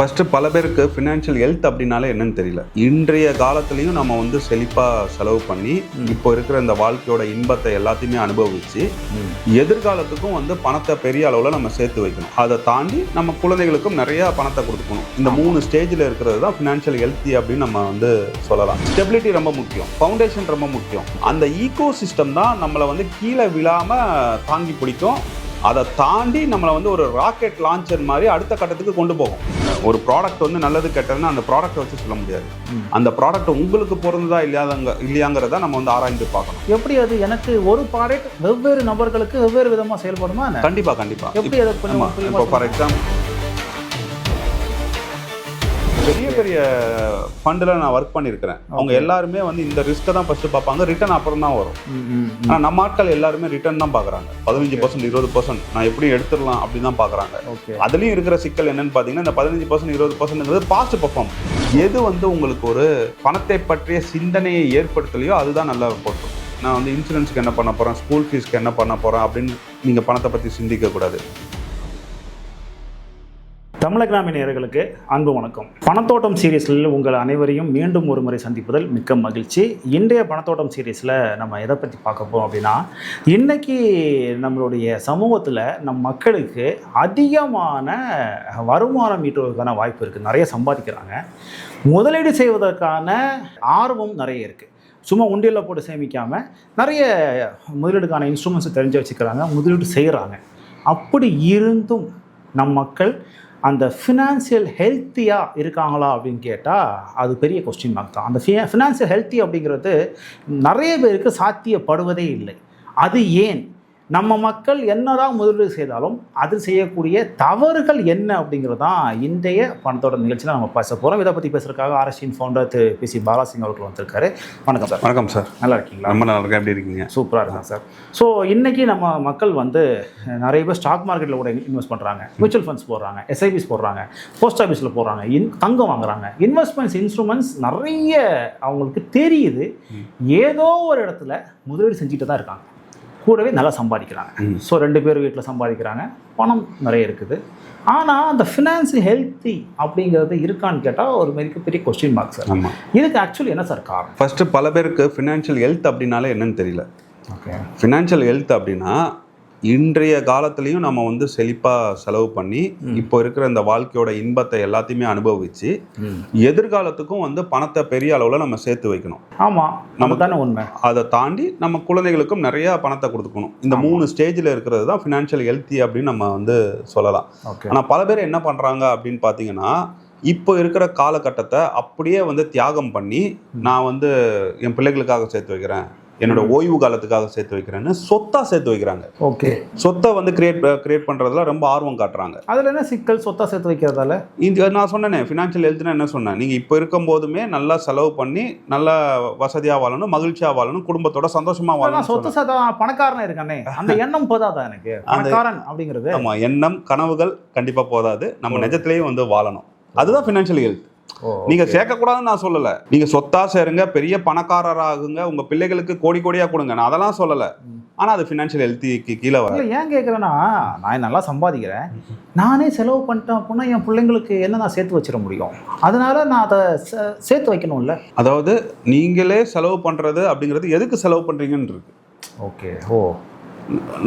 First பல பேருக்கு financial health அப்படின்னாலே என்னன்னு தெரியல. இன்றைய காலத்துலையும் நம்ம வந்து செழிப்பாக செலவு பண்ணி இப்போ இருக்கிற இந்த வாழ்க்கையோட இன்பத்தை எல்லாத்தையுமே அனுபவிச்சு எதிர்காலத்துக்கும் வந்து பணத்தை பெரிய அளவில் நம்ம சேர்த்து வைக்கணும். அதை தாண்டி நம்ம குழந்தைகளுக்கும் நிறைய பணத்தை கொடுக்கணும். இந்த 3 ஸ்டேஜில் இருக்கிறது தான் ஃபினான்ஷியல் ஹெல்த்தி அப்படின்னு நம்ம வந்து சொல்லலாம். ஸ்டெபிலிட்டி ரொம்ப முக்கியம், ஃபவுண்டேஷன் ரொம்ப முக்கியம். அந்த ஈகோ சிஸ்டம் தான் நம்மளை வந்து கீழே விழாமல் தாங்கி பிடிக்கும். அதை தாண்டி நம்மளை வந்து ஒரு ராக்கெட் லான்ச்சர் மாதிரி அடுத்த கட்டத்துக்கு கொண்டு போகும். ஒரு ப்ராடக்ட் வந்து நல்லது கெட்டதுன்னா அந்த ப்ராடக்ட்டை வச்சு சொல்ல முடியாது. அந்த ப்ராடக்ட் உங்களுக்கு பொருந்ததா இல்லையாங்கிறத நம்ம வந்து ஆராய்ந்து பார்க்கணும். எப்படி அது எனக்கு ஒரு ப்ராடக்ட் வெவ்வேறு நபர்களுக்கு வெவ்வேறு விதமாக செயல்படுமா? கண்டிப்பாக. எப்படி அதை இப்போ ஃபார் எக்ஸாம்பிள் பெரிய பெரிய ஃபண்டில் நான் ஒர்க் பண்ணியிருக்கிறேன். அவங்க எல்லாருமே வந்து இந்த ரிஸ்க்கை தான் ஃபஸ்ட்டு பார்ப்பாங்க, ரிட்டர்ன் அப்புறம் தான் வரும். ஆனால் நம்ம ஆட்கள் எல்லாருமே ரிட்டர்ன் தான் பார்க்குறாங்க. 15% 20% நான் எப்படி எடுத்துடலாம் அப்படின்னு தான் பார்க்குறாங்க. அதுலேயும் இருக்கிற சிக்கல் என்னன்னு பார்த்தீங்கன்னா, இந்த 15% 20%ங்கிறது பாஸ்ட் பர்ஃபார்மன்ஸ். எது வந்து உங்களுக்கு ஒரு பணத்தை பற்றிய சிந்தனையை ஏற்படுத்தலையோ அதுதான் நல்லா போட்டோம். நான் வந்து இன்சூரன்ஸுக்கு என்ன பண்ண போகிறேன், ஸ்கூல் ஃபீஸ்க்கு என்ன பண்ண போகிறேன் அப்படின்னு நீங்கள் பணத்தை பற்றி சிந்திக்கக்கூடாது. தமிழகிராமி நேயர்களுக்கு அன்பு வணக்கம். பணத்தோட்டம் சீரீஸில் உங்கள் அனைவரையும் மீண்டும் ஒரு முறை சந்திப்பதில் மிக்க மகிழ்ச்சி. இன்றைய பணத்தோட்டம் சீரீஸில் நம்ம எதை பற்றி பார்க்க போகிறோம் அப்படின்னா, இன்றைக்கி நம்மளுடைய சமூகத்தில் நம் மக்களுக்கு அதிகமான வருமானம் ஈட்டுவதற்கான வாய்ப்பு இருக்குது. நிறைய சம்பாதிக்கிறாங்க. முதலீடு செய்வதற்கான ஆர்வம் நிறைய இருக்குது. சும்மா உண்டியலில் போட்டு சேமிக்காமல் நிறைய முதலீடுக்கான இன்ஸ்ட்ருமெண்ட்ஸை தெரிஞ்சு வச்சுக்கிறாங்க, முதலீடு செய்கிறாங்க. அப்படி இருந்தும் நம் மக்கள் அந்த ஃபினான்ஷியல் ஹெல்த்தியாக இருக்காங்களா அப்படின்னு கேட்டால் அது பெரிய கொஸ்டின் மார்க் தான். அந்த ஃபினான்ஷியல் ஹெல்த்தி அப்படிங்கிறது நிறைய பேருக்கு சாத்தியப்படுவதே இல்லை. அது ஏன்? நம்ம மக்கள் என்னதான் முதலீடு செய்தாலும் அது செய்யக்கூடிய தவறுகள் என்ன அப்படிங்கிறது தான் இன்றைய பணத்தோட நிகழ்ச்சியில் நம்ம பேச போகிறோம். இதை பற்றி பேசுறதுக்காக ஆர்எஸ்டின் ஃபவுண்டர் திரு PC பாலாசிங் அவர்கள் வந்திருக்காரு. வணக்கம் சார். வணக்கம் சார். நல்லா இருக்கீங்களா? ரொம்ப நல்லா இருக்கேன். எப்படி இருக்கீங்க? சூப்பராக இருக்கேன் சார். ஸோ இன்றைக்கி நம்ம மக்கள் வந்து நிறைய பேர் ஸ்டாக் மார்க்கெட்டில் கூட இன்வெஸ்ட் பண்ணுறாங்க, மியூச்சுவல் ஃபண்ட்ஸ் போடுறாங்க, SIPs போடுறாங்க, போஸ்ட் ஆஃபீஸில் போடுறாங்க, தங்கம் வாங்குறாங்க. இன்வெஸ்ட்மெண்ட்ஸ் இன்ஸ்ட்ருமெண்ட்ஸ் நிறைய அவங்களுக்கு தெரியுது. ஏதோ ஒரு இடத்துல முதலீடு செஞ்சுட்டு தான் இருக்காங்க, கூடவே நல்லா சம்பாதிக்கிறாங்க. ஸோ 2 பேர் வீட்டில் சம்பாதிக்கிறாங்க, பணம் நிறைய இருக்குது. ஆனால் அந்த ஃபினான்ஷியல் ஹெல்த்தி அப்படிங்கிறது இருக்கான்னு கேட்டால் ஒரு பெரிய கொஸ்டின் மார்க் சார். ஆமாம். இதுக்கு ஆக்சுவலி என்ன சார் காரணம்? ஃபஸ்ட்டு பல பேருக்கு ஃபினான்ஷியல் ஹெல்த் அப்படின்னாலே என்னன்னு தெரியல. ஓகே. ஃபினான்ஷியல் ஹெல்த் அப்படின்னா இன்றைய காலத்துலேயும் நம்ம வந்து செழிப்பாக செலவு பண்ணி இப்போ இருக்கிற இந்த வாழ்க்கையோட இன்பத்தை எல்லாத்தையுமே அனுபவிச்சு எதிர்காலத்துக்கும் வந்து பணத்தை பெரிய அளவில் நம்ம சேர்த்து வைக்கணும். ஆமாம், நம்ம தானே உண்மை. அதை தாண்டி நம்ம குழந்தைகளுக்கும் நிறையா பணத்தை கொடுக்கணும். இந்த 3 ஸ்டேஜில் இருக்கிறது தான் ஃபினான்ஷியல் ஹெல்த்தி அப்படின்னு நம்ம வந்து சொல்லலாம். ஆனால் பல பேர் என்ன பண்ணுறாங்க அப்படின்னு பார்த்தீங்கன்னா, இப்போ இருக்கிற காலகட்டத்தை அப்படியே வந்து தியாகம் பண்ணி நான் வந்து என் பிள்ளைகளுக்காக சேர்த்து வைக்கிறேன், என்னோட ஓய்வு காலத்துக்காக சேர்த்து வைக்கிறேன்னு சொத்தா சேர்த்து வைக்கிறாங்க. ஓகே. சொத்தை வந்து கிரியேட் பண்றதுல ரொம்ப ஆர்வம் காட்டுறாங்க. அதுல என்ன சிக்கல்? சொத்தா சேர்த்து வைக்கிறதால இந்த நான் சொன்னேனே ஃபினான்ஷியல் ஹெல்த்னா என்ன சொன்னேன், நீங்க இப்போ இருக்கும் போதுமே நல்லா செலவு பண்ணி நல்லா வசதியா வாழணும், மகிழ்ச்சியா வாழணும், குடும்பத்தோட சந்தோஷமா வாழணும். சொத்து சேர்த்தா பணக்காரன் இருக்கானே, அந்த எண்ணம் போதாதான் எனக்கு பணக்காரன் அப்படிங்கிறது? ஆமா, எண்ணம் கனவுகள் கண்டிப்பா போதாது. நம்ம நிஜத்திலேயே வந்து வாழணும். அதுதான் ஃபினான்ஷியல் ஹெல்த். நீங்க சேர்க்கக்கூடாதுன்னு நான் சொல்லல. நீங்க சொத்தா சேருங்க, பெரிய பணக்காரராகுங்க, உங்க பிள்ளைகளுக்கு கோடி கோடியா கொடுங்க, நான் அதெல்லாம் சொல்லல. ஆனா அது ஃபினான்ஷியல் ஹெல்த்திக்கு கீழே வர. ஏன் கேட்குறேன்னா, நான் நல்லா சம்பாதிக்கிறேன், நானே செலவு பண்ணிட்டேன் அப்படின்னா என் பிள்ளைங்களுக்கு என்ன நான் சேர்த்து வச்சிட முடியும்? அதனால நான் அதை சேர்த்து வைக்கணும்ல. அதாவது நீங்களே செலவு பண்றது அப்படிங்கிறது எதுக்கு செலவு பண்றீங்கன்னு இருக்கு. ஓகே.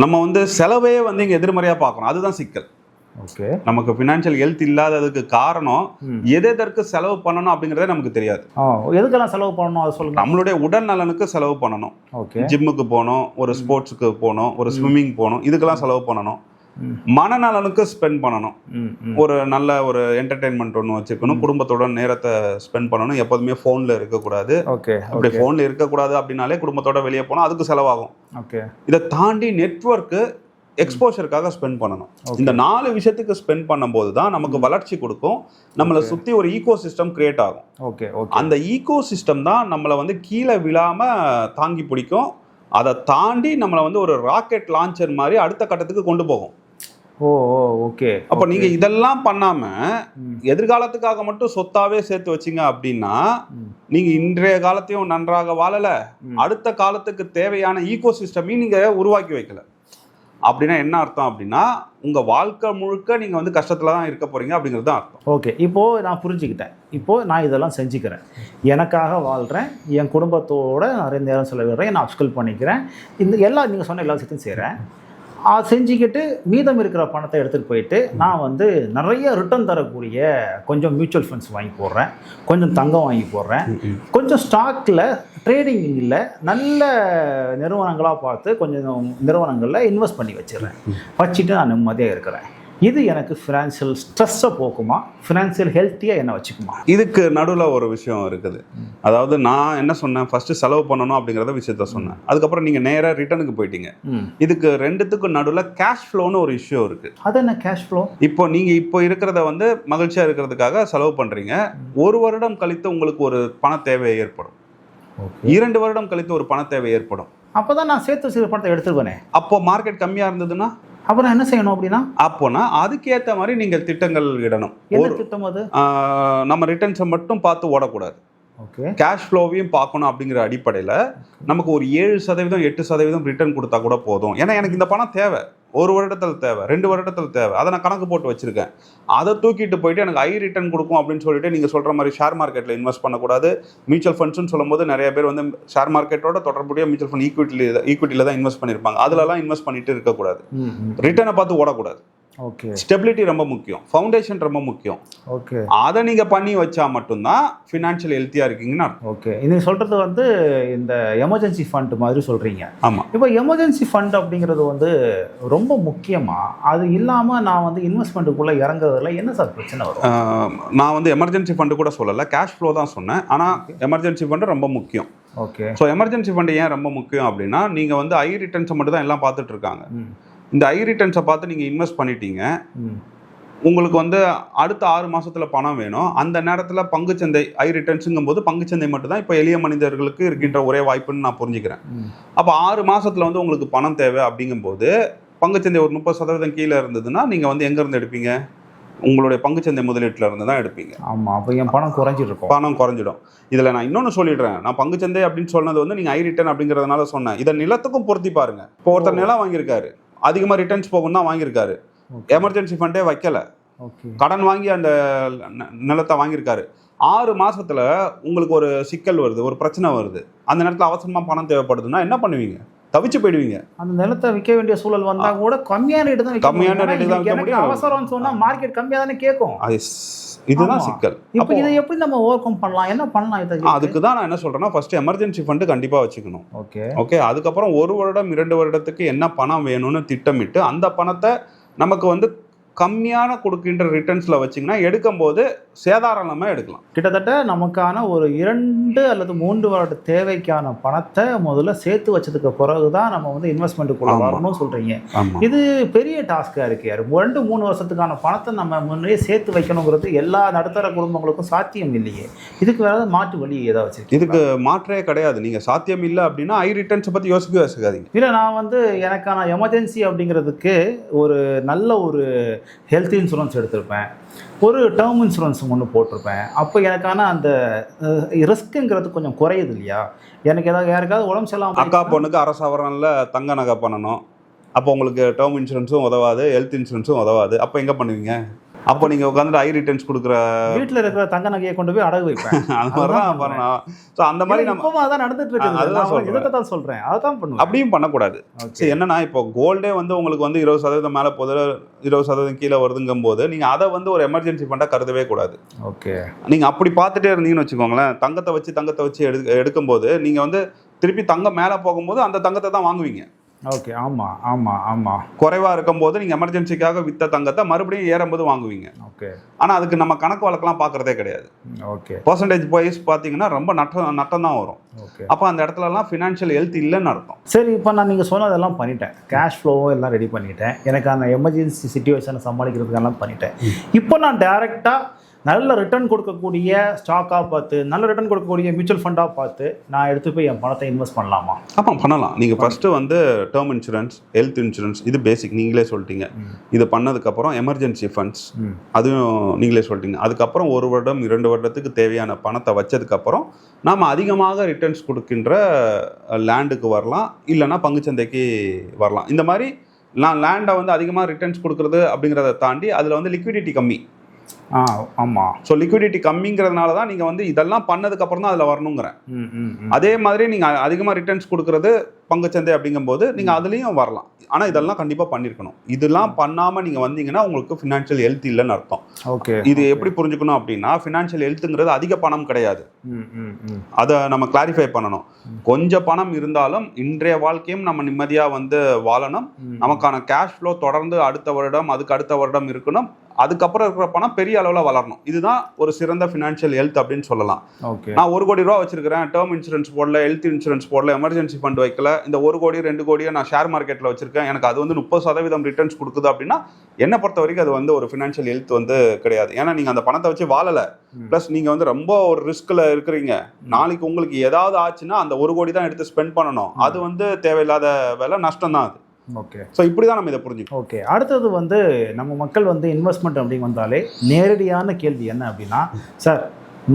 நம்ம வந்து செலவே வந்து இங்க எதிர்மறையா பார்க்கணும். அதுதான் சிக்கல். ஓகே. நமக்கு ஃபினான்ஷியல் ஹெல்த் இல்லாததுக்கு காரணம் எதற்கு செலவு பண்ணணும் அப்படிங்கறதே நமக்கு தெரியாது. எதுக்கெல்லாம் செலவு பண்ணணும் அதை சொல்லுங்க. நம்மளுடைய உடல் நலனுக்கு செலவு பண்ணணும். ஓகே. ஜிம்முக்கு போகணும், ஒரு ஸ்போர்ட்ஸுக்கு போகணும், ஒரு ஸ்விம்மிங் போகணும், இதுக்கெல்லாம் செலவு பண்ணணும். மனநலனுக்கு ஸ்பெண்ட் பண்ணணும். ஒரு நல்ல ஒரு என்டர்டெயின்மெண்ட் ஒன்று வச்சுக்கணும், குடும்பத்தோட நேரத்தை ஸ்பெண்ட் பண்ணணும். எப்போதுமே ஃபோனில் இருக்கக்கூடாது. ஓகே. அப்படி ஃபோனில் இருக்கக்கூடாது அப்படின்னாலே குடும்பத்தோட வெளியே போனால் அதுக்கு செலவாகும். ஓகே. இதை தாண்டி நெட்வொர்க்கு எக்ஸ்போஷருக்காக ஸ்பெண்ட் பண்ணணும். இந்த 4 விஷயத்துக்கு ஸ்பெண்ட் பண்ணும்போது தான் நமக்கு வளர்ச்சி கொடுக்கும். நம்மளை சுற்றி ஒரு ஈகோ சிஸ்டம் கிரியேட் ஆகும். ஓகே. அந்த ஈகோ சிஸ்டம் தான் நம்மளை வந்து கீழே விழாமல் தாங்கி பிடிக்கும். அதை தாண்டி நம்மளை வந்து ஒரு ராக்கெட் லான்ச்சர் மாதிரி அடுத்த கட்டத்துக்கு கொண்டு போகும். ஓகே. அப்போ நீங்கள் இதெல்லாம் பண்ணாமல் எதிர்காலத்துக்காக மட்டும் சொத்தாவே சேர்த்து வச்சிங்க அப்படின்னா நீங்கள் இன்றைய காலத்தையும் நன்றாக வாழலை, அடுத்த காலத்துக்கு தேவையான ஈகோ சிஸ்டமையும் நீங்கள் உருவாக்கி வைக்கல. அப்படின்னா என்ன அர்த்தம் அப்படின்னா உங்கள் வாழ்க்கை முழுக்க நீங்கள் வந்து கஷ்டத்தில் தான் இருக்க போகிறீங்க அப்படிங்கிறது தான் அர்த்தம். ஓகே, இப்போது நான் புரிஞ்சுக்கிட்டேன். இப்போது நான் இதெல்லாம் செஞ்சுக்கிறேன், எனக்காக வாழ்கிறேன், என் குடும்பத்தோடு நிறைய நேரம் செலவிடுறேன், நான் அப்ஸ்கில் பண்ணிக்கிறேன், இந்த எல்லாம் நீங்கள் சொன்ன எல்லா விஷயத்தையும் செய்கிறேன். அது செஞ்சுக்கிட்டு மீதம் இருக்கிற பணத்தை எடுத்துகிட்டு போயிட்டு நான் வந்து நிறைய ரிட்டர்ன் தரக்கூடிய கொஞ்சம் மியூச்சுவல் ஃபண்ட்ஸ் வாங்கி போடுறேன், கொஞ்சம் தங்கம் வாங்கி போடுறேன், கொஞ்சம் ஸ்டாக்கில் ட்ரேடிங்கில் நல்ல நிறுவனங்களாக பார்த்து கொஞ்சம் நிறுவனங்களில் இன்வெஸ்ட் பண்ணி வச்சுட்டு நான் நிம்மதியாக இருக்கிறேன். இது எனக்கு ஃபினான்ஷியல் ஸ்ட்ரெஸ்ஸை போக்குமா, ஃபினான்ஷியல் ஹெல்த்தியாக என்ன வச்சுக்குமா? இதுக்கு நடுவில் ஒரு விஷயம் இருக்குது. அதாவது நான் என்ன சொன்னேன், ஃபஸ்ட்டு செலவு பண்ணணும் அப்படிங்கிறத விஷயத்த சொன்னேன். அதுக்கப்புறம் நீங்கள் நேராக ரிட்டர்னுக்கு போயிட்டீங்க. இதுக்கு ரெண்டுத்துக்கும் நடுவில் கேஷ் ஃப்ளோன்னு ஒரு இஷ்யூ இருக்குது. அது என்ன கேஷ் ஃப்ளோ? இப்போ நீங்கள் இப்போ இருக்கிறத வந்து மகிழ்ச்சியாக இருக்கிறதுக்காக செலவு பண்ணுறீங்க. 1 வருடம் கழித்து உங்களுக்கு ஒரு பண தேவை ஏற்படும். 2 வருடம் கழித்து ஒரு பண தேவை ஏற்படும். அப்போ தான் நான் சேர்த்து வச்சுக்கிற பணத்தை எடுத்துருவேனே. அப்போ மார்க்கெட் கம்மியாக இருந்ததுன்னா அப்போ நான் என்ன செய்யணும் அப்படின்னா, அப்போனா அதுக்கேற்ற மாதிரி நீங்கள் திட்டங்கள் இடணும். என்ன திட்டம் அது? நம்ம ரிட்டர்ன்ஸை மட்டும் பார்த்து ஓடக்கூடாது, ஓகே, கேஷ் ஃப்ளோவையும் பார்க்கணும். அப்படிங்கிற அடிப்படையில் நமக்கு ஒரு 7% 8% ரிட்டர்ன் கொடுத்தா கூட போதும். ஏன்னா எனக்கு இந்த பணம் தேவை, 1 வருடத்தில் தேவை, 2 வருடத்தில் தேவை, அதை நான் கணக்கு போட்டு வச்சுருக்கேன். அதை தூக்கிட்டு போயிட்டு எனக்கு ஹை ரிட்டர்ன் கொடுக்கும் அப்படின்னு சொல்லிட்டு நீங்கள் சொல்கிற மாதிரி ஷேர் மார்க்கெட்டில் இன்வெஸ்ட் பண்ணக்கூடாது. மியூச்சுவல் ஃபண்ட்ஸ்னு சொல்லும்போது நிறைய பேர் வந்து ஷேர் மார்க்கெட்டோட தொடர்புடைய மியூச்சுவல் ஃபண்ட் ஈக்விட்டியில் தான் இன்வெஸ்ட் பண்ணியிருப்பாங்க. அதிலலாம் இன்வெஸ்ட் பண்ணிட்டு இருக்கக்கூடாது. ரிட்டர்னை பார்த்து ஓடக்கூடாது. ஓகே, ஸ்டெபிலிட்டி ரொம்ப முக்கியம், ஃபவுண்டேஷன் ரொம்ப முக்கியம். ஓகே, அதை நீங்கள் பண்ணி வச்சா மட்டும்தான் ஃபினான்ஷியல் ஹெல்த்தியாக இருக்கீங்கன்னா. ஓகே, நீங்கள் சொல்கிறது வந்து இந்த எமர்ஜென்சி ஃபண்ட் மாதிரி சொல்கிறீங்க. ஆமாம். இப்போ எமர்ஜென்சி ஃபண்ட் அப்படிங்கிறது வந்து ரொம்ப முக்கியமாக, அது இல்லாமல் நான் வந்து இன்வெஸ்ட்மெண்ட்டுக்குள்ளே இறங்குறதுல என்ன சார் பிரச்சனை வரும்? நான் வந்து எமர்ஜென்சி ஃபண்டு கூட சொல்லலை, கேஷ் ஃப்ளோ தான் சொன்னேன். ஆனால் எமர்ஜென்சி ஃபண்டு ரொம்ப முக்கியம். ஓகே, ஸோ எமர்ஜென்சி ஃபண்டு ஏன் ரொம்ப முக்கியம் அப்படின்னா, நீங்கள் வந்து ஹை ரிட்டர்ன்ஸை மட்டும் தான் எல்லாம் பார்த்துட்டு இருக்காங்க. இந்த ஹை ரிட்டர்ன்ஸை பார்த்து நீங்கள் இன்வெஸ்ட் பண்ணிட்டீங்க, உங்களுக்கு வந்து அடுத்த 6 மாதத்தில் பணம் வேணும். அந்த நேரத்தில் பங்குச்சந்தை ஹை ரிட்டர்ன்ஸுங்கும் போது பங்குச்சந்தை மட்டும் தான் இப்போ எளிய மனிதர்களுக்கு இருக்கின்ற ஒரே வாய்ப்புன்னு நான் புரிஞ்சுக்கிறேன். அப்போ 6 மாதத்தில் வந்து உங்களுக்கு பணம் தேவை அப்படிங்கும்போது பங்குச்சந்தை ஒரு 30% கீழே இருந்ததுன்னா நீங்கள் வந்து எங்கேருந்து எடுப்பீங்க? உங்களுடைய பங்குச்சந்தை முதலீட்டில் இருந்து தான் எடுப்பீங்க. ஆமாம், அப்போ என் பணம் குறைஞ்சிருக்கும். பணம் குறைஞ்சிடும். இதில் நான் இன்னொன்று சொல்லிடுறேன், நான் பங்குச்சந்தை அப்படின்னு சொன்னது வந்து நீங்கள் ஹை ரிட்டர்ன் அப்படிங்கிறதுனால சொன்னேன். இதை நிலத்துக்கும் பொருத்தி பாருங்க. இப்போ ஒருத்தர் நிலம் வாங்கியிருக்காரு, அதிகமாக ரிட்டர்ன்ஸ் போகும் தான் வாங்கியிருக்காரு, எமர்ஜென்சி ஃபண்டே வைக்கல, கடன் வாங்கி அந்த நிலத்தை வாங்கியிருக்காரு. 6 மாசத்துல உங்களுக்கு ஒரு சிக்கல் வருது, ஒரு பிரச்சனை வருது, அந்த நேரத்தில் அவசரமா பணம் தேவைப்படுதுன்னா என்ன பண்ணுவீங்க? தவிச்சு போயிடுவீங்க. அந்த நிலத்தை விற்க வேண்டிய சூழல் வந்தா கூட கம்மியான ரேட்டு தான் விற்க முடியும். அவசரம் சொன்னா மார்க்கெட் கம்மியா தானே கேட்கும். இதுதான் சிக்கல். இப்போ இதை எப்படி நம்ம ஓவர் கம் பண்ணலாம், என்ன பண்ணலாம் இதை? அதுக்கு தான் நான் என்ன சொல்றேன்னா, ஃபர்ஸ்ட் எமர்ஜென்சி ஃபண்டு கண்டிப்பா வச்சுக்கணும். ஓகே, அதுக்கப்புறம் 1 வருடம் 2 வருடத்துக்கு என்ன பணம் வேணும்னு திட்டமிட்டு அந்த பணத்தை நமக்கு வந்து கம்மியான கொடுக்கின்ற ரிட்டர்ன்ஸில் வச்சிங்கன்னா எடுக்கும்போது சேதாரணமாக எடுக்கலாம். கிட்டத்தட்ட நமக்கான ஒரு 2 அல்லது 3 வருட தேவைக்கான பணத்தை முதல்ல சேர்த்து வச்சதுக்கு பிறகு தான் நம்ம வந்து இன்வெஸ்ட்மெண்ட்டுக்குள்ள வரணும்னு சொல்கிறீங்க. இது பெரிய டாஸ்காக இருக்கு. 2-3 வருஷத்துக்கான பணத்தை நம்ம முன்னே சேர்த்து வைக்கணுங்கிறது எல்லா நடுத்தர குடும்பங்களுக்கும் சாத்தியம் இல்லையே. இதுக்கு வேறு மாற்று வழி ஏதாவது? இதுக்கு மாற்றே கிடையாது. நீங்கள் சாத்தியம் இல்லை அப்படின்னா ஹை ரிட்டர்ன்ஸை பற்றி யோசிக்காதீங்க. இல்லை, நான் வந்து எனக்கான எமர்ஜென்சி அப்படிங்கிறதுக்கு ஒரு நல்ல ஒரு ஹெல்த் இன்சூரன்ஸ் எடுத்திருப்பேன், ஒரு டேர்ம் இன்சூரன்ஸ் ஒன்று போட்டிருப்பேன். அப்போ எனக்கான அந்த ரிஸ்க்குங்கிறது கொஞ்சம் குறையுது இல்லையா? எனக்கு ஏதாவது யாருக்காவது உடம்பு சரியில்லாம அக்கா பொண்ணுக்கு அரசாவரனில் தங்க நகை பண்ணணும், அப்போ உங்களுக்கு டேர்ம் இன்சூரன்ஸும் உதவாது, ஹெல்த் இன்சூரன்ஸும் உதவாது. அப்போ எங்கே பண்ணுவீங்க? அப்போ நீங்கள் உட்காந்துட்டு ஹை ரிட்டர்ன்ஸ் கொடுக்குற வீட்டில் இருக்கிற தங்க நகையை கொண்டு போய் அடகு வைப்பேன். அந்த மாதிரி தான் பண்ணணும். ஸோ அந்த மாதிரி நம்ம அதான் நடந்துட்டு இருக்குது. அதுதான் சொல்கிறேன், அதான் பண்ணுவோம். அப்படியும் பண்ணக்கூடாது. சரி, என்னன்னா இப்போ கோல்டே வந்து உங்களுக்கு வந்து 20% மேலே போகுது, 20% கீழே வருதுங்கும் போது நீங்கள் அதை வந்து ஒரு எமர்ஜென்சி ஃபண்டாக கருதவே கூடாது. ஓகே, நீங்கள் அப்படி பார்த்துட்டே இருந்தீங்கன்னு வச்சுக்கோங்களேன், தங்கத்தை வச்சு எடுக்கும்போது நீங்கள் வந்து திருப்பி தங்கம் மேலே போகும்போது அந்த தங்கத்தை தான் வாங்குவீங்க. ஓகே, ஆமாம் ஆமாம் ஆமாம். குறைவாக இருக்கும்போது நீங்கள் எமர்ஜென்சிக்காக விற்ற தங்கத்தை மறுபடியும் ஏறும்போது வாங்குவீங்க. ஓகே, ஆனால் அதுக்கு நம்ம கணக்கு வழக்கெல்லாம் பார்க்குறதே கிடையாது. ஓகே, பர்சன்டேஜ் வைஸ் பார்த்தீங்கன்னா ரொம்ப நட்டம் தான் வரும். ஓகே, அப்போ அந்த இடத்துலலாம் ஃபினான்ஷியல் ஹெல்த் இல்லைன்னு அர்த்தம். சரி, இப்போ நான் நீங்கள் சொன்னதெல்லாம் பண்ணிட்டேன், கேஷ் ஃப்ளோவும் எல்லாம் ரெடி பண்ணிட்டேன், எனக்கு அந்த எமர்ஜென்சி சுச்சுவேஷனை சமாளிக்கிறதுக்கெல்லாம் பண்ணிட்டேன். இப்போ நான் டைரெக்டாக நல்ல ரிட்டர்ன் கொடுக்கக்கூடிய ஸ்டாக்காக பார்த்து, நல்ல ரிட்டர்ன் கொடுக்கக்கூடிய மியூச்சுவல் ஃபண்டாக பார்த்து நான் எடுத்து போய் என் பணத்தை இன்வெஸ்ட் பண்ணலாமா? ஆமாம், பண்ணலாம். நீங்கள் ஃபஸ்ட்டு வந்து டேர்ம் இன்சூரன்ஸ், ஹெல்த் இன்சூரன்ஸ், இது பேசிக் நீங்களே சொல்லிட்டீங்க. இது பண்ணதுக்கப்புறம் எமர்ஜென்சி ஃபண்ட்ஸ், அதுவும் நீங்களே சொல்லிட்டீங்க. அதுக்கப்புறம் 1 வருடம் 2 வருடத்துக்கு தேவையான பணத்தை வச்சதுக்கப்புறம் நாம் அதிகமாக ரிட்டர்ன்ஸ் கொடுக்கின்ற லேண்டுக்கு வரலாம், இல்லைனா பங்குச்சந்தைக்கு வரலாம். இந்த மாதிரி நான் லேண்டை வந்து அதிகமாக ரிட்டர்ன்ஸ் கொடுக்குறது அப்படிங்கிறத தாண்டி அதில் வந்து லிக்விடிட்டி கம்மி. ஆமாம். ஸோ லிக்விடிட்டி கம்மிங்கிறதுனால தான் நீங்கள் வந்து இதெல்லாம் பண்ணதுக்கப்புறம் தான் அதில் வரணுங்கிறேன். அதே மாதிரி நீங்கள் அதிகமாக ரிட்டர்ன்ஸ் கொடுக்குறது பங்குச்சந்தை அப்படிங்கும்போது நீங்கள் அதுலேயும் வரலாம். ஆனால் இதெல்லாம் கண்டிப்பாக பண்ணியிருக்கணும். இதெல்லாம் பண்ணாமல் நீங்கள் வந்தீங்கன்னா உங்களுக்கு ஃபினான்ஷியல் ஹெல்த் இல்லைன்னு அர்த்தம். ஓகே. இது எப்படி புரிஞ்சுக்கணும் அப்படின்னா, ஃபினான்ஷியல் ஹெல்த்துங்கிறது அதிக பணம் கிடையாது. அதை நம்ம கிளாரிஃபை பண்ணணும். கொஞ்சம் பணம் இருந்தாலும் இன்றைய வாழ்க்கையும் நம்ம நிம்மதியாக வந்து வாழணும். நமக்கான கேஷ் ஃப்ளோ தொடர்ந்து அடுத்த வருடம் அதுக்கு அடுத்த வருடம் இருக்கணும். அதுக்கப்புறம் இருக்கிற பணம் பெரிய அளவில் வளரணும். இதுதான் ஒரு சிறந்த ஃபினான்ஷியல் ஹெல்த் அப்படின்னு சொல்லலாம். நான் 1 கோடி ரூபா வச்சிருக்கிறேன், டேர்ம் இன்சூரன்ஸ் போடல, ஹெல்த் இன்சூரன்ஸ் போடல, எமர்ஜென்சி ஃபண்ட் வைக்கல, இந்த 1 கோடி 2 கோடியை நான் ஷேர் மார்க்கெட்டில் வச்சிருக்கேன், எனக்கு அது வந்து 30% ரிட்டர்ன்ஸ் கொடுக்குது அப்படின்னா என்னை பொறுத்த வரைக்கும் அது வந்து ஒரு ஃபினான்ஷியல் ஹெல்த் வந்து கிடையாது. ஏன்னா நீங்கள் அந்த பணத்தை வச்சு வாழலை. ப்ளஸ் நீங்கள் வந்து ரொம்ப ஒரு ரிஸ்கில் இருக்கிறீங்க. நாளைக்கு உங்களுக்கு ஏதாவது ஆச்சுன்னா அந்த 1 கோடி தான் எடுத்து ஸ்பெண்ட் பண்ணணும். அது வந்து தேவையில்லாத வேலை, நஷ்டம் தான் அது. ஓகே. ஸோ இப்படி தான் நம்ம இதை புரிஞ்சுக்கணும். ஓகே. அடுத்தது வந்து நம்ம மக்கள் வந்து இன்வெஸ்ட்மெண்ட் அப்படின்னு வந்தாலே நேரடியான கேள்வி என்ன அப்படின்னா, சார்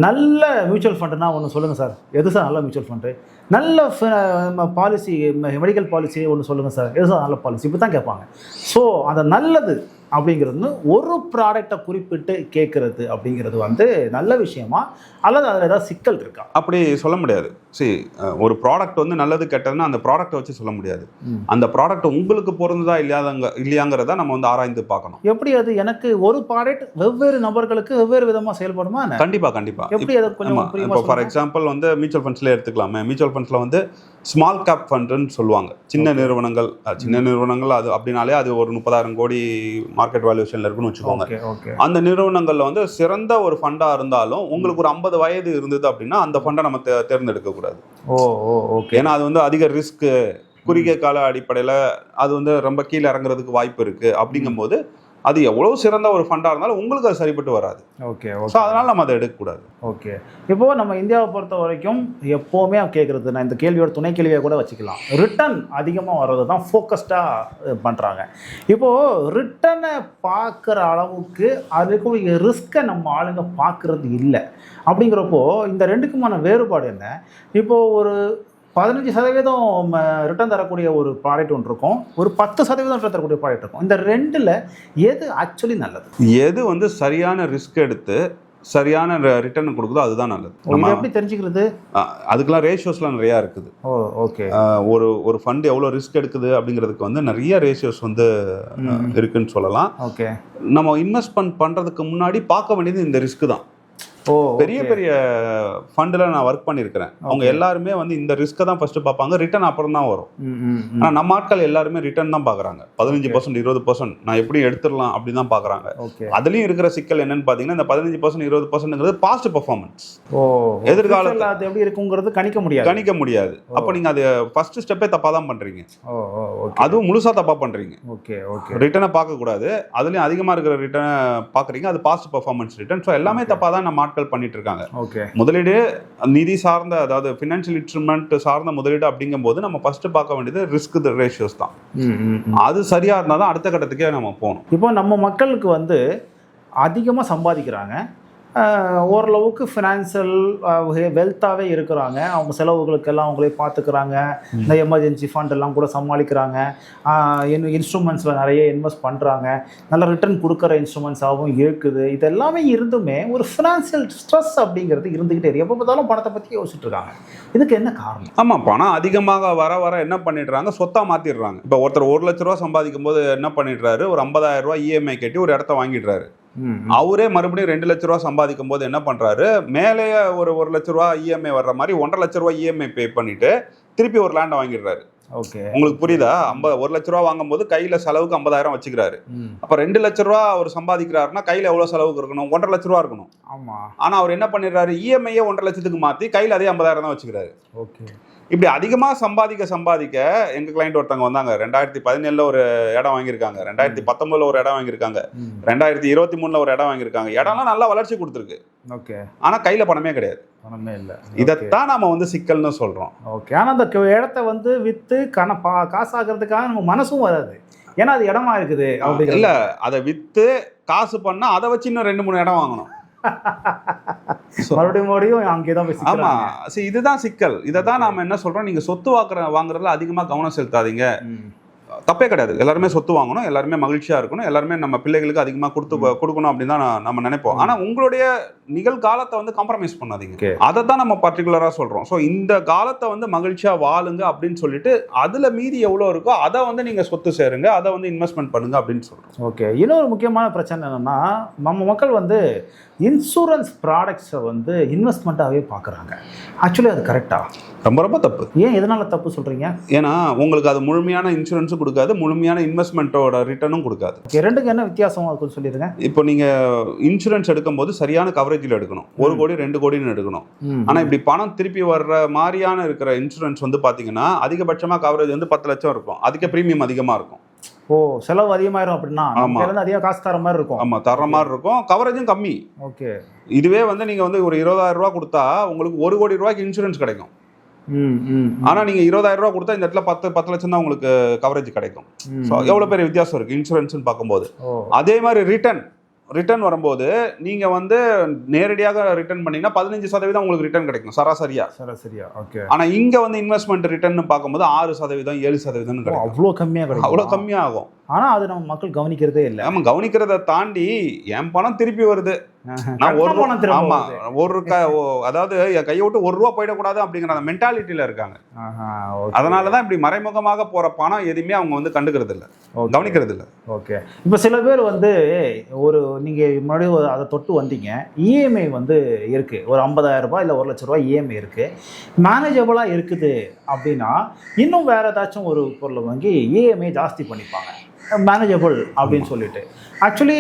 நல்ல மியூச்சுவல் ஃபண்டுனா ஒன்று சொல்லுங்கள் சார். எது சார் நல்ல மியூச்சுவல் ஃபண்டு? நல்ல பாலிசி, மெடிக்கல் பாலிசி ஒன்று சொல்லுங்கள் சார். எது சார் நல்ல பாலிசி? இப்படி தான் கேட்பாங்க. ஸோ அந்த நல்லது அப்படிங்கிறது ஒரு ப்ராடக்டை குறிப்பிட்டு கேட்குறது அப்படிங்கிறது வந்து நல்ல விஷயமா, அல்லது அதில் ஏதாவது சிக்கல் இருக்கா? அப்படி சொல்ல முடியாது. சரி, ஒரு ப்ராடக்ட் வந்து நல்லது கெட்டதுன்னா அந்த ப்ராடக்ட்டை வச்சு சொல்ல முடியாது. அந்த ப்ராடக்ட் உங்களுக்கு பொருந்ததா இல்லையாங்கிறத நம்ம வந்து ஆராய்ந்து பார்க்கணும். எப்படி அது எனக்கு ஒரு ப்ராடக்ட் வெவ்வேறு நபர்களுக்கு வெவ்வேறு விதமாக செயல்படுமா? கண்டிப்பாக. எப்படி அதை கொஞ்சம் இப்போ ஃபார் எக்ஸாம்பிள் வந்து மியூச்சுவல் ஃபண்ட்ஸ்லேயே எடுத்துக்கலாமே. மியூச்சுவல் ஃபண்ட்ஸில் வந்து ஸ்மால் கேப் ஃபண்டுன்னு சொல்லுவாங்க. சின்ன நிறுவனங்கள் அது அப்படின்னாலே அது ஒரு 30,000 கோடி மார்க்கெட் வேல்யூஷன்ல இருக்குன்னு வச்சுக்கோங்க. அந்த நிறுவனங்கள்ல வந்து சிறந்த ஒரு ஃபண்டா இருந்தாலும் உங்களுக்கு ஒரு 50 வயது இருந்தது அப்படின்னா அந்த ஃபண்டை நம்ம தேர்ந்தெடுக்க கூடாது. ஏன்னா அது வந்து அதிக ரிஸ்க், குறுகிய கால அடிப்படையில் அது வந்து ரொம்ப கீழே இறங்குறதுக்கு வாய்ப்பு இருக்கு. அப்படிங்கும்போது அது எவ்வளவு சிறந்த ஒரு ஃபண்டா இருந்தாலும் உங்களுக்கு அது சரிப்பட்டு வராது. ஓகே. ஸோ அதனால நம்ம அதை எடுக்கக்கூடாது. ஓகே. இப்போ நம்ம இந்தியாவை பொறுத்த வரைக்கும் எப்போவுமே கேட்குறது, நான் இந்த கேள்வியோட துணை கேள்வியை கூட வச்சுக்கலாம், ரிட்டர்ன் அதிகமாக வர்றது தான் ஃபோக்கஸ்டாக பண்ணுறாங்க. இப்போது ரிட்டனை பார்க்குற அளவுக்கு அதுக்கு ரிஸ்க்கை நம்ம ஆளுங்க பார்க்குறது இல்லை. அப்படிங்கிறப்போ இந்த ரெண்டுக்குமான வேறுபாடு என்ன? இப்போது ஒரு 15% ரிட்டர்ன் தரக்கூடிய ஒரு ப்ராடக்ட் ஒன்று இருக்கும், ஒரு 10% ரிட்டர்ன் தரக்கூடிய ப்ராடக்ட் இருக்கும். இந்த ரெண்டில் எது ஆக்சுவலி நல்லது? எது வந்து சரியான ரிஸ்க் எடுத்து சரியான ரிட்டர்ன் கொடுக்குதோ அதுதான் நல்லது. நம்ம எப்படி தெரிஞ்சுக்கிறது? அதுக்கெல்லாம் ரேஷியோஸ்லாம் நிறையா இருக்குது. ஓகே. ஒரு ஃபண்ட் எவ்வளோ ரிஸ்க் எடுக்குது அப்படிங்கிறதுக்கு வந்து நிறைய ரேஷியோஸ் வந்து இருக்குன்னு சொல்லலாம். ஓகே. நம்ம இன்வெஸ்ட்மெண்ட் பண்ணுறதுக்கு முன்னாடி பார்க்க வேண்டியது இந்த ரிஸ்க் தான். பெரிய பெரிய ஃபண்டில் நான் ஒர்க் பண்ணியிருக்கிறேன். அவங்க எல்லாருமே வந்து இந்த ரிஸ்க்கை தான் ஃபர்ஸ்ட் பார்ப்பாங்க, ரிட்டர்ன் அப்புறம் தான் வரும். ஆனால் நம்ம ஆட்கள் எல்லாருமே ரிட்டர்ன் தான் பார்க்குறாங்க. 15% 20% நான் எப்படி எடுத்துடலாம் அப்படின்னு தான் பார்க்குறாங்க. அதுலேயும் இருக்கிற சிக்கல் என்னன்னு பார்த்தீங்கன்னா, இந்த 15% 20%ங்கிறது பாஸ்ட் பெர்ஃபார்மன்ஸ். எதிர்காலத்தில் அது எப்படி இருக்குங்கிறது கணிக்க முடியாது. அப்போ நீங்கள் அது ஃபர்ஸ்ட் ஸ்டெப்பே தப்பாக தான் பண்ணுறீங்க. அதுவும் முழுசாக தப்பாக பண்ணுறீங்க. ரிட்டர்னை பார்க்கக்கூடாது, அதுலேயும் அதிகமாக இருக்கிற ரிட்டர்னை பார்க்குறீங்க, அது பாஸ்ட் பெர்ஃபார்மன்ஸ் ரிட்டர்ன். ஸோ எல்லாமே தப்பாக தான் நம்ம பண்ணிட்டு இருக்காங்க. முதலீடு நிதி சார்ந்த, அதாவது ஃபினான்ஷியல் இன்ஸ்ட்ருமெண்ட் சார்ந்த முதலீடு அப்படிங்கும்போது நம்ம ஃபர்ஸ்ட் பார்க்க வேண்டியது ரிஸ்க் ரேஷியோஸ் தான். அது சரியா இருந்தா தான் அடுத்த கட்டத்துக்கே நம்ம போகணும். இப்போ நம்ம மக்களுக்கு வந்து அதிகமாக சம்பாதிக்கிறாங்க, ஓரளவுக்கு ஃபினான்ஷியல் வெல்த்தாகவே இருக்கிறாங்க, அவங்க செலவுகளுக்கெல்லாம் அவங்களே பார்த்துக்கிறாங்க, இந்த எமர்ஜென்சி ஃபண்ட் எல்லாம் கூட சமாளிக்கிறாங்க, இன்ஸ்ட்ருமெண்ட்ஸில் நிறைய இன்வெஸ்ட் பண்ணுறாங்க, நல்ல ரிட்டர்ன் கொடுக்குற இன்ஸ்ட்ருமெண்ட்ஸாகவும் இருக்குது. இது எல்லாமே இருந்துமே ஒரு ஃபினான்ஷியல் ஸ்ட்ரெஸ் அப்படிங்கிறது இருந்துக்கிட்டே இருக்கு. எப்போ பார்த்தாலும் பணத்தை பற்றி யோசிச்சுட்டு இருக்காங்க. இதுக்கு என்ன காரணம்? ஆமாம், பணம் அதிகமாக வர என்ன பண்ணிடுறாங்க, சொத்தாக மாற்றிடுறாங்க. இப்போ ஒருத்தர் 1 லட்ச ரூபா சம்பாதிக்கும் போது என்ன பண்ணிடுறாரு, ஒரு 50,000 ரூபா இஎம்ஐ கட்டி ஒரு இடத்த வாங்கிடுறாரு. அவரே மறுபடியும் 2 லட்ச ரூபா சம்பாதிக்கும் போது என்ன பண்றாரு, மேலே ஒரு 1 லட்ச ரூபா இஎம்ஐ வர்ற மாதிரி 1.5 லட்ச ரூபா இஎம்ஐ பே பண்ணிட்டு திருப்பி ஒரு லேண்டை வாங்கிடுறாரு. உங்களுக்கு புரியுதா? 1 லட்ச ரூபா வாங்கும் போது கையில செலவுக்கு 50,000 வச்சுக்கிறாரு. அப்ப 2 லட்ச ரூபா அவர் சம்பாதிக்கிறாருன்னா கையில எவ்வளவு செலவுக்கு இருக்கணும்? 1.5 லட்ச ரூபா இருக்கணும். ஆனா அவர் என்ன பண்ணிடுறாரு, இஎம்ஐயே 1.5 லட்சத்துக்கு மாத்தி கையில அதே 50,000 தான் வச்சுக்கிறாரு. இப்படி அதிகமாக சம்பாதிக்க எங்க கிளைண்ட் ஒருத்தவங்க வந்தாங்க. 2017 ஒரு இடம் வாங்கியிருக்காங்க, 2019 ஒரு இடம் வாங்கியிருக்காங்க, 2023 ஒரு இடம் வாங்கியிருக்காங்க. இடம்லாம் நல்லா வளர்ச்சி கொடுத்துருக்கு. ஆனா கையில பணமே கிடையாது. இதைத்தான் நாம வந்து சிக்கல்னு சொல்றோம். ஆனா அந்த இடத்த வந்து வித்து காசாகிறதுக்காக நம்ம மனசும் வராது. ஏன்னா அது இடமா இருக்குது. இல்ல, அதை வித்து காசு பண்ணா அதை வச்சு இன்னும் 2-3 இடம் வாங்கணும். ஆமா, இதுதான் சிக்கல். இதை தான் நாம என்ன சொல்றோம், நீங்க சொத்து வாங்குறதுல அதிகமா கவனம் செலுத்தாதீங்க. தப்பே கிடையாது. எல்லாருமே சொத்து வாங்கணும், எல்லாருமே மகிழ்ச்சியா இருக்கணும், எல்லாருமே நம்ம பிள்ளைகளுக்கு அதிகமா கொடுக்கணும் அப்படின்னு தான் நம்ம நினைப்போம். ஆனா உங்களுடைய நிகழ்காலத்தை வந்து காம்ப்ரமைஸ் பண்ணாதீங்க. அதை தான் நம்ம பர்டிகுலரா சொல்றோம். ஸோ இந்த காலத்தை வந்து மகிழ்ச்சியா வாழுங்க அப்படின்னு சொல்லிட்டு அதுல மீதி எவ்வளோ இருக்கோ அதை வந்து நீங்க சொத்து சேருங்க, அதை வந்து இன்வெஸ்ட்மெண்ட் பண்ணுங்க அப்படின்னு சொல்றோம். ஓகே. இன்னொரு முக்கியமான பிரச்சனை என்னன்னா, நம்ம மக்கள் வந்து இன்சூரன்ஸ் ப்ராடக்ட்ஸை வந்து இன்வெஸ்ட்மெண்ட்டாகவே பார்க்குறாங்க. ஆக்சுவலி அது கரெக்டா? ரொம்ப ரொம்ப தப்பு. ஏன், எதனால தப்பு சொல்றீங்க? ஏன்னா உங்களுக்கு அது முழுமையான இன்சூரன்ஸும் கொடுக்காது, முழுமையான இன்வெஸ்ட்மெண்ட்டோட ரிட்டர்னும் கொடுக்காது. ரெண்டுக்கு என்ன வித்தியாசம் இருக்குன்னு சொல்லிடுங்க. இப்போ நீங்க இன்சூரன்ஸ் எடுக்கும்போது சரியான கவரேஜில் எடுக்கணும். 1 கோடி 2 கோடின்னு எடுக்கணும். ஆனா இப்படி பணம் திருப்பி வர்ற மாதிரியான இருக்கிற இன்சூரன்ஸ் வந்து பாத்தீங்கன்னா அதிகபட்சமா கவரேஜ் வந்து 10 லட்சம் இருக்கும். அதுக்கே பிரீமியம் அதிகமா இருக்கும். ஓ, செலவு அதிகமாயிரும் அப்படின்னா அதிக காசு தர மாதிரி இருக்கும். ஆமா, தர மாதிரி இருக்கும், கவரேஜும் கம்மி. ஓகே. இதுவே வந்து நீங்க வந்து ஒரு 20,000 ரூபாய் கொடுத்தா உங்களுக்கு 1 கோடி ரூபாய்க்கு இன்சூரன்ஸ் கிடைக்கும். ஆனா நீங்க 20,000 ரூபாய் கொடுத்தா இந்த இடத்துல 10 லட்சம் தான் உங்களுக்கு கவரேஜ் கிடைக்கும். எவ்வளவு பெரிய வித்தியாசம் இருக்கு இன்சூரன்ஸ் பார்க்கும்போது. அதே மாதிரி ரிட்டர்ன் வரும்போது நீங்க வந்து நேரடியாக ரிட்டர்ன் பண்ணீங்கன்னா 15% உங்களுக்கு ரிட்டர்ன் கிடைக்கும் சராசரியா. ஓகே. ஆனா இங்க வந்து இன்வெஸ்ட்மெண்ட் ரிட்டர்ன் பார்க்கும்போது 6%, 7% கிடைக்கும். அவ்வளவு கம்மியா கிடைக்கும். அவ்வளவு கம்மியா ஆகும். ஆனா அது நம்ம மக்கள் கவனிக்கிறதே இல்லை. நம்ம கவனிக்கிறத தாண்டி என் பணம் திருப்பி வருது, நான் அதாவது என் கையை விட்டு 1 ரூபா போயிடக்கூடாது அப்படிங்கிற அந்த மென்டாலிட்டியில இருக்காங்க. அதனாலதான் இப்படி மறைமுகமாக போற பணம் எதுவுமே அவங்க வந்து கண்டுக்கிறது இல்லை, கவனிக்கிறது இல்லை. ஓகே. இப்போ சில பேர் வந்து ஒரு நீங்க முன்னாடி அதை தொட்டு வந்தீங்க, இஎம்ஐ வந்து இருக்கு, ஒரு 50,000 ரூபாய் இல்லை 1 லட்ச ரூபாய் இஎம்ஐ இருக்கு, மேனேஜபிளா இருக்குது அப்படின்னா இன்னும் வேற ஏதாச்சும் ஒரு பொருளை வாங்கி இஎம்ஐ ஜாஸ்தி பண்ணிப்பாங்க, மேனேஜபிள் அப்படின்னு சொல்லிட்டு. ஆக்சுவலி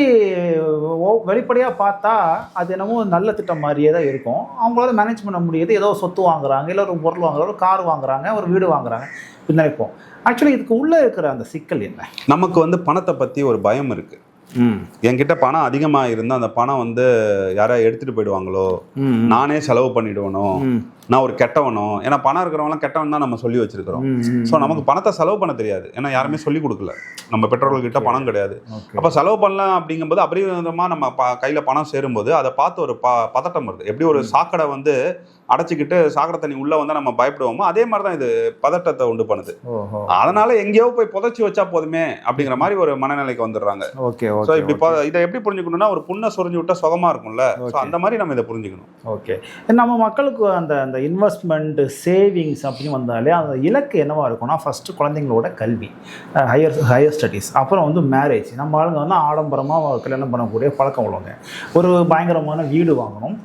வெளிப்படையாக பார்த்தா அது என்னமோ நல்ல திட்டம் மாதிரியே தான் இருக்கும். அவங்களால மேனேஜ் பண்ண முடியாது. ஏதோ சொத்து வாங்குறாங்க, இல்லை ஒரு பொருள் வாங்குறாங்க, ஒரு கார் வாங்குறாங்க, ஒரு வீடு வாங்குறாங்க நினைப்போம். ஆக்சுவலி இதுக்கு உள்ளே இருக்கிற அந்த சிக்கல் என்ன? நமக்கு வந்து பணத்தை பற்றி ஒரு பயம் இருக்குது. என்கிட்ட பணம் அதிகமாக இருந்தால் அந்த பணம் வந்து யாராவது எடுத்துகிட்டு போயிடுவாங்களோ, நானே செலவு பண்ணிடுவனோ, நான் ஒரு கெட்டவனோ. ஏன்னா பணம் இருக்கிறவங்களாம் கெட்டவன் தான் நம்ம சொல்லி வச்சிருக்கிறோம். ஸோ நமக்கு பணத்தை செலவு பண்ண தெரியாது, ஏன்னா யாருமே சொல்லி கொடுக்கல, நம்ம பெற்றோர்கள்கிட்ட பணம் கிடையாது. அப்போ செலவு பண்ணலாம் அப்படிங்கும்போது அபரிவிதமாக நம்ம கையில் பணம் சேரும்போது அதை பார்த்து ஒரு பதட்டம் வருது. எப்படி ஒரு சாக்கடை வந்து அடைச்சிக்கிட்டு சாக்கடை தண்ணி உள்ள வந்தால் நம்ம பயப்படுவோமோ, அதே மாதிரி தான் இது பதட்டத்தை உண்டு பண்ணுது. அதனால எங்கேயோ போய் புதைச்சி வச்சா போதுமே அப்படிங்கிற மாதிரி ஒரு மனநிலைக்கு வந்துடுறாங்க. ஸோ இப்படி இதை எப்படி புரிஞ்சுக்கணும்னா, ஒரு புண்ணை சொரிஞ்சு விட்டா சுகமா இருக்கும்ல, ஸோ அந்த மாதிரி நம்ம இதை புரிஞ்சுக்கணும். ஓகே. நம்ம மக்களுக்கு அந்த அந்த இன்வெஸ்ட்மெண்ட் சேவிங்ஸ் அப்படின்னு வந்தாலே அந்த இலக்கு என்னவா இருக்கும்னா, ஃபர்ஸ்ட் குழந்தைங்களோட கல்வி, ஹையர் ஸ்டடீஸ், அப்புறம் வந்து மேரேஜ். நம்ம ஆளுங்க வந்து ஆடம்பரமாக கல்யாணம் பண்ணக்கூடிய பழக்கம் உள்ளவங்க, ஒரு பயங்கரமான வீடு வாங்கணும்,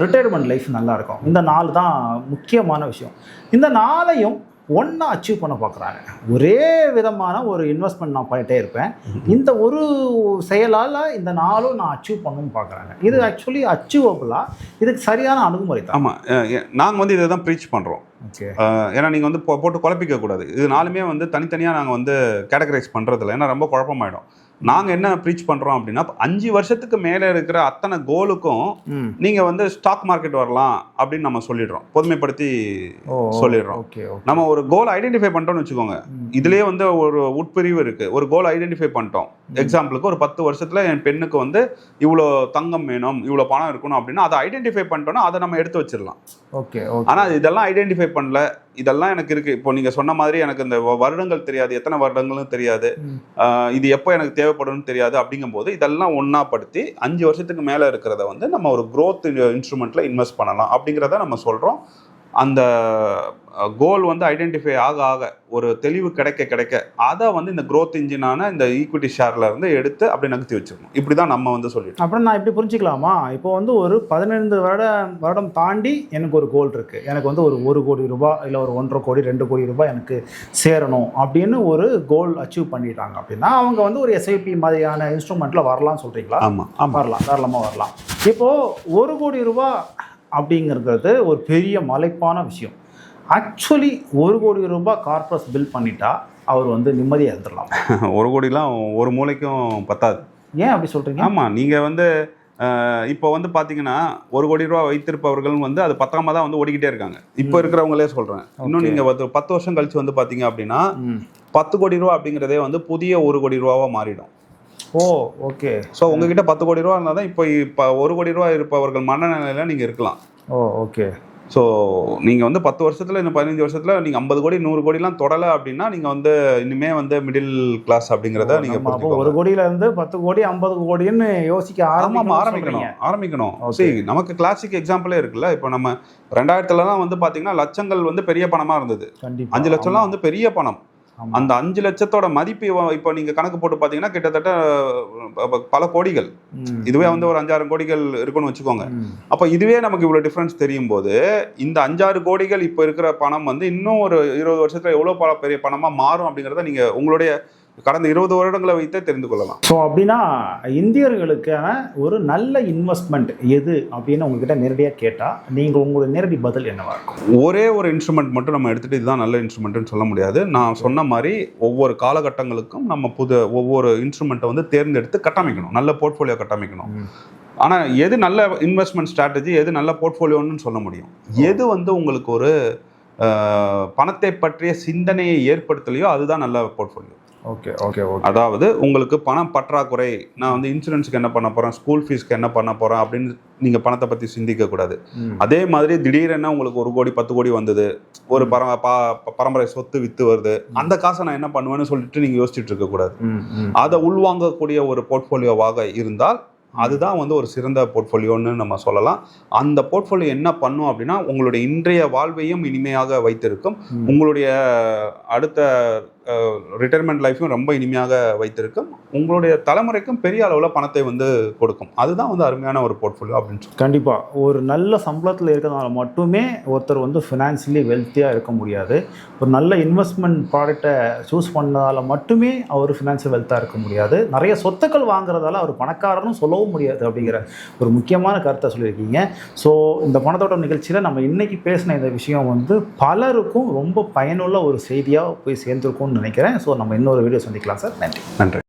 ரிட்டையர்மெண்ட் லைஃப் நல்லா இருக்கும். இந்த 4 தான் முக்கியமான விஷயம். இந்த 4ஐயும் ஒன்றா அச்சீவ் பண்ண பார்க்குறாங்க. ஒரே விதமான ஒரு இன்வெஸ்ட்மெண்ட் நான் பண்ணிகிட்டே இருப்பேன், இந்த ஒரு செயலால் இந்த 4ம் நான் அச்சீவ் பண்ணணும்னு பார்க்குறாங்க. இது ஆக்சுவலி அச்சீவபிளாக? இதுக்கு சரியான அணுகுமுறை தான். ஆமாம், நாங்கள் வந்து இதை தான் ப்ரீச் பண்ணுறோம். ஓகே. ஏன்னா நீங்கள் வந்து போட்டு குழப்பிக்க கூடாது. இது 4மே வந்து தனித்தனியாக நாங்கள் வந்து கேட்டகரைஸ் பண்ணுறதில்ல, ஏன்னா ரொம்ப குழப்பமாயிடும். நாங்கள் என்ன ப்ரீச் பண்ணுறோம் அப்படின்னா, 5 வருஷத்துக்கு மேலே இருக்கிற அத்தனை கோலுக்கும் நீங்கள் வந்து ஸ்டாக் மார்க்கெட் வரலாம் அப்படின்னு நம்ம சொல்லிடுறோம், பொதுமைப்படுத்தி சொல்லிடுறோம். நம்ம ஒரு கோல் ஐடென்டிஃபை பண்ணிட்டோம்னு வச்சுக்கோங்க, இதுலேயே வந்து ஒரு உட்பிரிவு இருக்குது. ஒரு கோல் ஐடென்டிஃபை பண்ணிட்டோம், எக்ஸாம்பிளுக்கு ஒரு 10 வருஷத்தில் என் பெண்ணுக்கு வந்து இவ்வளோ தங்கம் வேணும், இவ்வளோ பணம் இருக்கணும் அப்படின்னா அதை ஐடென்டிஃபை பண்ணிட்டோன்னா அதை நம்ம எடுத்து வச்சிடலாம். ஓகே. ஆனால் இதெல்லாம் ஐடென்டிஃபை பண்ணல, இதெல்லாம் எனக்கு இருக்குது. இப்போ நீங்கள் சொன்ன மாதிரி எனக்கு இந்த வருடங்கள் தெரியாது, எத்தனை வருடங்களும் தெரியாது, இது எப்போ எனக்கு தேவைப்படும்னு தெரியாது. அப்படிங்கும்போது இதெல்லாம் ஒன்றா படுத்தி 5 வருஷத்துக்கு மேலே இருக்கிறத வந்து நம்ம ஒரு க்ரோத் இன்ஸ்ட்ருமெண்ட்டில் இன்வெஸ்ட் பண்ணலாம் அப்படிங்கிறத நம்ம சொல்கிறோம். அந்த கோல் வந்து ஐடென்டிஃபை ஆக ஒரு தெளிவு கிடைக்க அதை வந்து இந்த க்ரோத் இன்ஜினான இந்த ஈக்விட்டி ஷேர்ல இருந்து எடுத்து அப்படி நகர்த்தி வச்சிருக்கோம். இப்படி தான் நம்ம வந்து சொல்லிட்டோம். அப்புறம் நான் இப்படி புரிஞ்சுக்கலாமா, இப்போ வந்து ஒரு 15 வருடம் தாண்டி எனக்கு ஒரு கோல் இருக்கு, எனக்கு வந்து ஒரு 1 கோடி ரூபாய் இல்லை ஒரு 1.5 கோடி 2 கோடி ரூபாய் எனக்கு சேரணும் அப்படின்னு ஒரு கோல் அச்சீவ் பண்ணிட்டாங்க அப்படின்னா அவங்க வந்து ஒரு எஸ்ஐபி மாதிரியான இன்ஸ்ட்ருமெண்ட்ல வரலாம்னு சொல்றீங்களா? ஆமாம், வரலாம், தாராளமாக வரலாம். இப்போ 1 கோடி ரூபாய் அப்படிங்கிறது ஒரு பெரிய மலைப்பான விஷயம். ஆக்சுவலி 1 கோடி ரூபாய் கார்பஸ் பில் பண்ணிட்டா அவர் வந்து நிம்மதியாக இருந்துடலாம். 1 கோடிலாம் ஒரு மூளைக்கும் பத்தாது. ஏன் அப்படி சொல்கிறீங்க? ஆமாம், நீங்கள் வந்து இப்போ வந்து பார்த்தீங்கன்னா 1 கோடி ரூபா வைத்திருப்பவர்கள் வந்து அது பத்தாம தான் வந்து ஓடிக்கிட்டே இருக்காங்க. இப்போ இருக்கிறவங்களே சொல்கிறேன். இன்னும் நீங்கள் 10 வருஷம் கழிச்சு வந்து பார்த்தீங்க அப்படின்னா 10 கோடி ரூபா அப்படிங்கிறதே வந்து புதிய 1 கோடி ரூபாவாக மாறிடும். ஓகே. ஸோ உங்ககிட்ட 10 கோடி ரூபா இருந்தால் தான் இப்போ 1 கோடி ரூபா இருப்பவர்கள் மனநிலையில் நீங்கள் இருக்கலாம். ஓகே. ஸோ நீங்கள் வந்து 10 வருஷத்தில் இன்னும் 15 வருஷத்தில் நீங்கள் 50 கோடி 100 கோடிலாம் தொடலை அப்படின்னா நீங்கள் வந்து இனிமே வந்து மிடில் கிளாஸ் அப்படிங்கிறத நீங்கள் 1 கோடியில இருந்து 10 கோடி 50 கோடின்னு யோசிக்க ஆரம்பிக்கணும். சரி, நமக்கு கிளாசிக் எக்ஸாம்பிளே இருக்குல்ல. இப்போ நம்ம 2000 வந்து பார்த்தீங்கன்னா லட்சங்கள் வந்து பெரிய பணமாக இருந்தது. 5 லட்சம்லாம் வந்து பெரிய பணம். அந்த 5 லட்சத்தோட மதிப்பு இப்போ நீங்க கணக்கு போட்டு பாத்தீங்கன்னா கிட்டத்தட்ட பல கோடிகள். இதுவே வந்து ஒரு 5-6 கோடிகள் இருக்குன்னு வச்சுக்கோங்க. அப்ப இதுவே நமக்கு இவ்வளவு டிஃபரன்ஸ் தெரியும் போது இந்த 5-6 கோடிகள் இப்ப இருக்கிற பணம் வந்து இன்னும் ஒரு 20 வருஷத்துல எவ்வளவு பெரிய பணமா மாறும் அப்படிங்கறத நீங்க உங்களுடைய கடந்த 20 வருடங்களை வைத்தே தெரிந்து கொள்ளலாம். ஸோ அப்படின்னா இந்தியர்களுக்கான ஒரு நல்ல இன்வெஸ்ட்மெண்ட் எது அப்படின்னு உங்ககிட்ட நேரடியாக கேட்டால் நீங்கள் உங்களோட நேரடி பதில் என்னவா இருக்கும்? ஒரே ஒரு இன்ஸ்ட்ருமெண்ட் மட்டும் நம்ம எடுத்துகிட்டு இதுதான் நல்ல இன்ஸ்ட்ருமெண்ட்னு சொல்ல முடியாது. நான் சொன்ன மாதிரி ஒவ்வொரு காலகட்டங்களுக்கும் நம்ம ஒவ்வொரு இன்ஸ்ட்ருமெண்ட்டை வந்து தேர்ந்தெடுத்து கட்டமைக்கணும், நல்ல போர்ட்ஃபோலியோ கட்டமைக்கணும். ஆனால் எது நல்ல இன்வெஸ்ட்மெண்ட் ஸ்ட்ராட்டஜி, எது நல்ல போர்ட்ஃபோலியோன்னு சொல்ல முடியும். எது வந்து உங்களுக்கு ஒரு பணத்தை பற்றிய சிந்தனையை ஏற்படுத்தலையோ அதுதான் நல்ல போர்ட்ஃபோலியோ. ஓகே. அதாவது உங்களுக்கு பணம் பற்றாக்குறை, நான் வந்து இன்சூரன்ஸுக்கு என்ன பண்ண போகிறேன், ஸ்கூல் ஃபீஸ்க்கு என்ன பண்ண போகிறேன் அப்படின்னு நீங்கள் பணத்தை பற்றி சிந்திக்கக்கூடாது. அதே மாதிரி திடீரென உங்களுக்கு 1 கோடி 10 கோடி வந்தது, ஒரு பரம்பரை சொத்து விற்று வருது, அந்த காசை நான் என்ன பண்ணுவேன்னு சொல்லிட்டு நீங்கள் யோசிச்சுட்டு இருக்கக்கூடாது. அதை உள்வாங்கக்கூடிய ஒரு போர்ட்ஃபோலியோவாக இருந்தால் அதுதான் வந்து ஒரு சிறந்த போர்ட்ஃபோலியோன்னு நம்ம சொல்லலாம். அந்த போர்ட்ஃபோலியோ என்ன பண்ணும் அப்படின்னா உங்களுடைய இன்றைய வாழ்வையும் இனிமையாக வைத்திருக்கும், உங்களுடைய அடுத்த ரிட்டையர்மெண்ட் லைஃபையும் ரொம்ப இனிமையாக வைத்திருக்கும், உங்களுடைய தலைமுறைக்கும் பெரிய அளவில் பணத்தை வந்து கொடுக்கும். அதுதான் வந்து அருமையான ஒரு போர்ட்ஃபோலியோ அப்படின்னு சொல்லி. கண்டிப்பாக ஒரு நல்ல சம்பளத்தில் இருக்கிறதுனால மட்டுமே ஒருத்தர் வந்து ஃபினான்ஷியலி வெல்த்தியாக இருக்க முடியாது. ஒரு நல்ல இன்வெஸ்ட்மெண்ட் ப்ராடக்டை சூஸ் பண்ணதால் மட்டுமே அவர் ஃபினான்ஷியல் வெல்த்தாக இருக்க முடியாது. நிறைய சொத்துக்கள் வாங்குறதால அவர் பணக்காரனும் சொல்லவும் முடியாது அப்படிங்கிற ஒரு முக்கியமான கருத்தை சொல்லியிருக்கீங்க. ஸோ இந்த பணத்தோட்டம் நிகழ்ச்சியில் நம்ம இன்றைக்கி பேசின இந்த விஷயம் வந்து பலருக்கும் ரொம்ப பயனுள்ள ஒரு செய்தியாக போய் சேர்ந்துருக்கும்னு நினைக்கிறேன். ஸோ நம்ம இன்னொரு வீடியோ சந்திக்கலாம் சார். நன்றி.